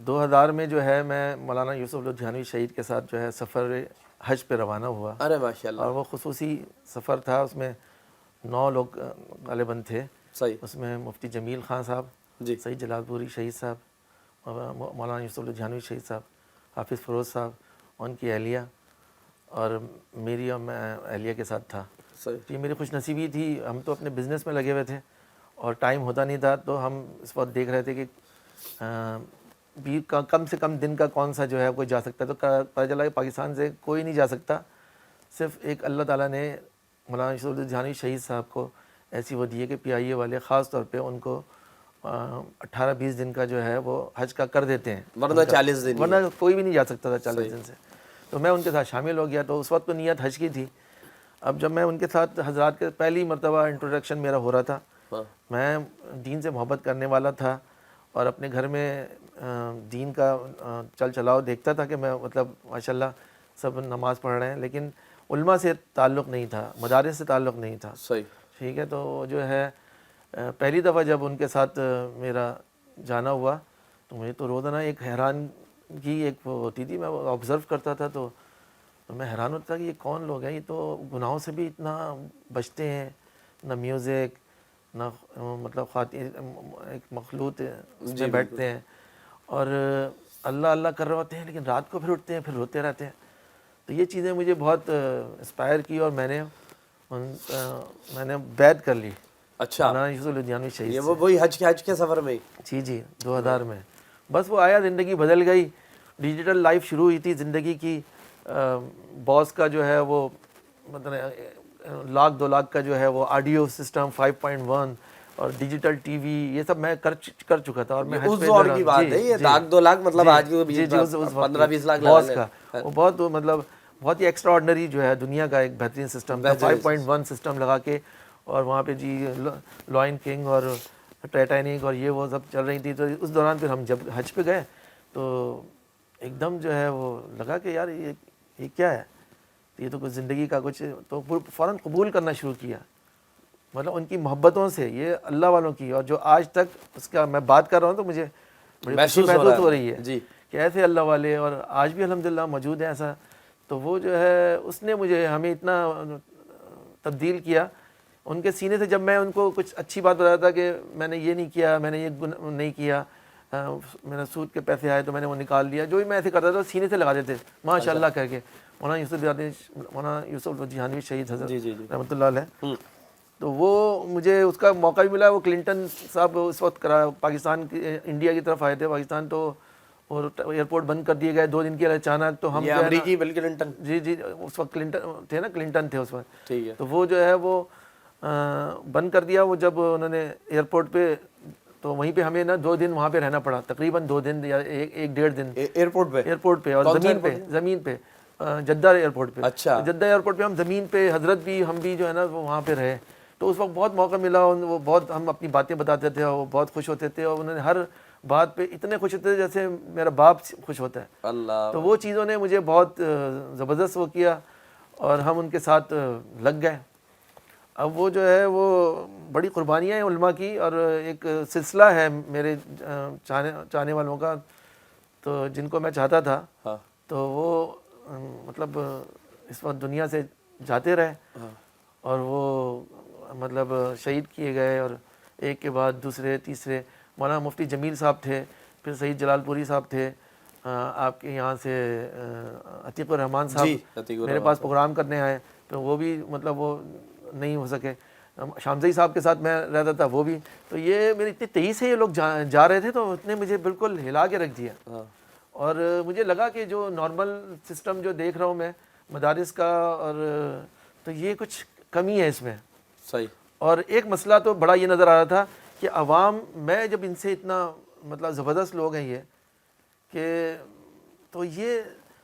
2000 میں جو ہے میں مولانا یوسف لدھیانوی شہید کے ساتھ جو ہے سفر حج پہ روانہ ہوا. ارے ماشاء اللہ. اور وہ خصوصی سفر تھا, اس میں 9 لوگ غالباً تھے. صحیح. اس میں مفتی جمیل خان صاحب, جی. سید جلال پوری شہید صاحب, مولانا یوسف لدھیانوی شہید صاحب, حافظ فیروز صاحب, ان کی اہلیہ, اور میری اور میں اہلیہ کے ساتھ تھا. صحیح. یہ میری خوش نصیبی تھی, ہم تو اپنے بزنس میں لگے ہوئے تھے اور ٹائم ہوتا نہیں تھا, تو ہم اس وقت دیکھ رہے تھے کہ کم سے کم دن کا کون سا جو ہے کوئی جا سکتا ہے. تو پتہ چلا کہ پاکستان سے کوئی نہیں جا سکتا, صرف ایک اللہ تعالیٰ نے مولانا یوسف لدھیانوی شہید صاحب کو ایسی وہ دی ہے کہ پی آئی اے والے خاص طور پہ ان کو 18-20 دن کا جو ہے وہ حج کا کر دیتے ہیں, ورنہ 40 دن, ورنہ کوئی بھی نہیں جا سکتا تھا 40 دن سے. تو میں ان کے ساتھ شامل ہو گیا. تو اس وقت تو نیت حج کی تھی. اب جب میں ان کے ساتھ حضرات کے پہلی مرتبہ انٹروڈکشن میرا ہو رہا تھا, میں دین سے محبت کرنے والا تھا اور اپنے گھر میں دین کا چل چلاؤ دیکھتا تھا کہ میں مطلب ماشاءاللہ سب نماز پڑھ رہے ہیں, لیکن علماء سے تعلق نہیں تھا, مدارس سے تعلق نہیں تھا. صحیح. ٹھیک ہے. تو جو ہے پہلی دفعہ جب ان کے ساتھ میرا جانا ہوا تو مجھے تو روزانہ ایک حیران کی ایک ہوتی تھی, میں آبزرو کرتا تھا تو میں حیران ہوتا تھا کہ یہ کون لوگ ہیں, یہ تو گناہوں سے بھی اتنا بچتے ہیں, نہ میوزک نہ مطلب خواتین ایک مخلوط اس میں بیٹھتے ہیں اور اللہ اللہ کر رہے ہوتے ہیں, لیکن رات کو پھر اٹھتے ہیں, پھر روتے رہتے ہیں. تو یہ چیزیں مجھے بہت انسپائر کی اور میں نے بیعت کر لی. اچھا. مولانا یوسف لدھیانوی شہید یہ وہی حج کے سفر میں. جی 2000 میں. بس وہ آیا, زندگی بدل گئی, ڈیجیٹل لائف شروع ہوئی تھی زندگی کی. باس کا جو ہے وہ مطلب 1-2 لاکھ کا جو ہے وہ آڈیو سسٹم 5.1 اور ڈیجیٹل ٹی وی, یہ سب میں کر چکا تھا. اور میں اس دور کی بات ہے, یہ 1-2 لاکھ مطلب آج کے 15-20 لاکھ باس کا وہ بہت مطلب بہت ہی ایکسٹرا آرڈنری جو ہے دنیا کا ایک بہترین سسٹم تھا. 5.1 سسٹم لگا کے, اور وہاں پہ جی لائن کنگ اور ٹائٹینک اور یہ وہ سب چل رہی تھی. تو اس دوران پھر ہم جب حج پہ گئے تو ایک دم جو ہے وہ لگا کہ یار یہ کیا ہے, یہ تو کچھ زندگی کا کچھ, تو فوراً قبول کرنا شروع کیا. مطلب ان کی محبتوں سے, یہ اللہ والوں کی, اور جو آج تک اس کا میں بات کر رہا ہوں تو مجھے بڑی محسوس ہو رہی ہے کہ ایسے اللہ والے اور آج بھی الحمدللہ موجود ہیں ایسا. تو وہ جو ہے اس نے مجھے ہمیں اتنا تبدیل کیا. ان کے سینے سے جب میں ان کو کچھ اچھی بات بتاتا تھا کہ میں نے یہ نہیں کیا, میں نے یہ نہیں کیا, میرا سود کے پیسے آئے تو میں نے وہ نکال دیا, جو بھی میں ایسے کرتا تھا سینے سے لگا دیتے ماشاء اللہ کہہ کے. مولانا یوسف لدھیانوی شہید حضرت رحمۃ اللہ علیہ, تو وہ مجھے اس کا موقع بھی ملا. وہ کلنٹن صاحب اس وقت پاکستان انڈیا کی طرف آئے تھے پاکستان, تو اور ایئرپورٹ بند کر دیے گئے 2 دن کے لیے اچانک. تو ہم امریکی بل کلنٹن, جی اس وقت کلنٹن تھے نا, کلنٹن تھے اس وقت. ٹھیک ہے. تو وہ جو ہے وہ بند کر دیا. وہ جب انہوں نے ایئرپورٹ پہ, تو وہیں پہ ہمیں نا 2 دن وہاں پہ رہنا پڑا, تقریباً 2 دن یا 1-1.5 دن ایئرپورٹ پہ, اور زمین پہ جدہ ایئرپورٹ پہ. اچھا. جدہ ایئرپورٹ پہ ہم زمین پہ, حضرت بھی ہم بھی جو ہے نا وہ وہاں پہ رہے. تو اس وقت بہت موقع ملا, وہ بہت ہم اپنی باتیں بتاتے تھے اور وہ بہت خوش ہوتے تھے, اور انہوں نے ہر بات پہ اتنے خوش ہوتے تھے جیسے میرا باپ خوش ہوتا ہے. اللہ. تو وہ چیزوں نے مجھے بہت زبردست وہ کیا اور ہم ان کے ساتھ لگ گئے. اب وہ جو ہے وہ بڑی قربانیاں ہیں علماء کی, اور ایک سلسلہ ہے میرے چاہنے والوں کا, تو جن کو میں چاہتا تھا تو وہ مطلب اس وقت دنیا سے جاتے رہے, اور وہ مطلب شہید کیے گئے, اور ایک کے بعد دوسرے تیسرے. مولانا مفتی جمیل صاحب تھے, پھر سید جلال پوری صاحب تھے, آپ کے یہاں سے عتیق الرحمان صاحب میرے پاس پروگرام کرنے آئے, تو وہ بھی مطلب وہ نہیں ہو سکے. شامزئی صاحب کے ساتھ میں رہتا تھا, وہ بھی. تو یہ میرے اتنے 23 سے یہ لوگ جا رہے تھے, تو اتنے مجھے بالکل ہلا کے رکھ دیا. اور مجھے لگا کہ جو نارمل سسٹم جو دیکھ رہا ہوں میں مدارس کا, اور تو یہ کچھ کمی ہے اس میں. صحیح. اور ایک مسئلہ تو بڑا یہ نظر آ رہا تھا کہ عوام, میں جب ان سے اتنا مطلب زبردست لوگ ہیں یہ, کہ تو یہ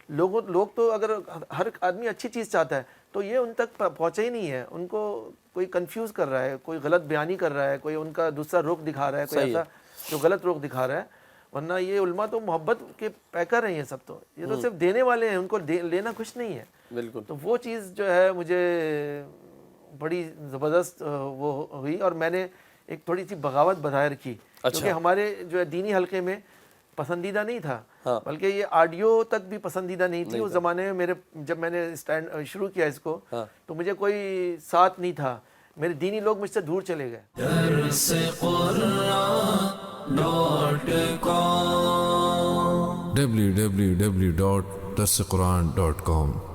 لوگ تو اگر ہر آدمی اچھی چیز چاہتا ہے تو یہ ان تک پہنچا ہی نہیں ہے. ان کو کوئی کنفیوز کر رہا ہے, کوئی غلط بیانی کر رہا ہے, کوئی ان کا دوسرا رخ دکھا رہا ہے, کوئی ایسا جو غلط رخ دکھا رہا ہے. ورنہ یہ علماء تو محبت کے پیکر ہیں, یہ سب تو یہ تو صرف دینے والے ہیں, ان کو لینا کچھ نہیں ہے. بالکل. تو وہ چیز جو ہے مجھے بڑی زبردست وہ ہوئی, اور میں نے ایک تھوڑی سی بغاوت بظاہر کی, کیونکہ ہمارے جو ہے دینی حلقے میں پسندیدہ نہیں تھا ہاں. بلکہ یہ آڈیو تک بھی پسندیدہ نہیں تھی اس زمانے میں. میرے جب میں نے شروع کیا اس کو تو مجھے کوئی ساتھ نہیں تھا, میرے دینی لوگ مجھ سے دور چلے گئے. www.darsequran.com